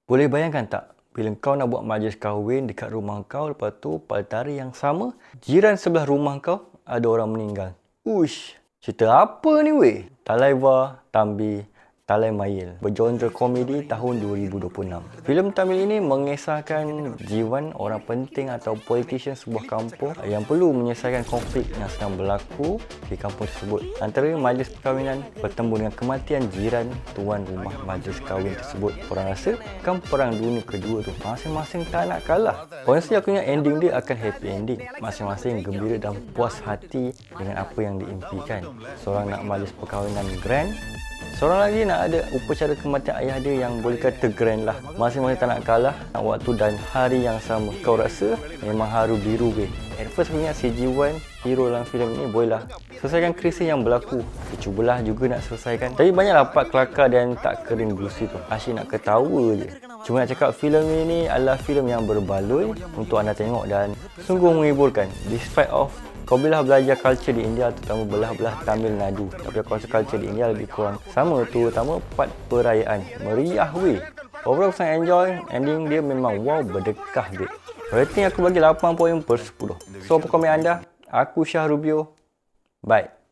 Boleh bayangkan tak, bila kau nak buat majlis kahwin dekat rumah kau, lepas tu pada hari yang sama, jiran sebelah rumah kau ada orang meninggal. Uish, cerita apa ni weh? Talaiwa Tambi Talaimayil, bergenre komedi tahun 2026. Filem Tamil ini mengisahkan jiwan orang penting atau politician sebuah kampung yang perlu menyelesaikan konflik yang sedang berlaku di kampung tersebut. Antara majlis perkahwinan bertemu dengan kematian jiran tuan rumah majlis kahwin tersebut. Korang rasa kan Perang Dunia Kedua tu masing-masing tak nak kalah. Honestly aku ingat ending dia akan happy ending. Masing-masing gembira dan puas hati dengan apa yang diimpikan. Seorang nak majlis perkahwinan grand, seorang lagi nak ada upacara kematian ayah dia yang boleh kata grand lah. Masing-masing tak nak kalah waktu dan hari yang sama. Kau rasa memang haru biru weh. At first aku ingat si Jiwan, hero dalam filem ni bolehlah selesaikan krisis yang berlaku. Dia cubalah juga nak selesaikan. Tapi banyaklah part kelakar dan tak kering gusi tu. Asyik nak ketawa je. Cuma nak cakap filem ini adalah filem yang berbaloi untuk anda tengok dan sungguh menghiburkan. Despite of kau bolehlah belajar culture di India, terutama belah-belah Tamil Nadu. Tapi aku rasa culture di India lebih kurang sama, terutama part perayaan. Meriah weh. Overall aku sangat enjoy. Ending dia memang wow, berdekah dek. Rating aku bagi 8 poin per 10. So apa komen anda? Aku Syah Rubio. Bye.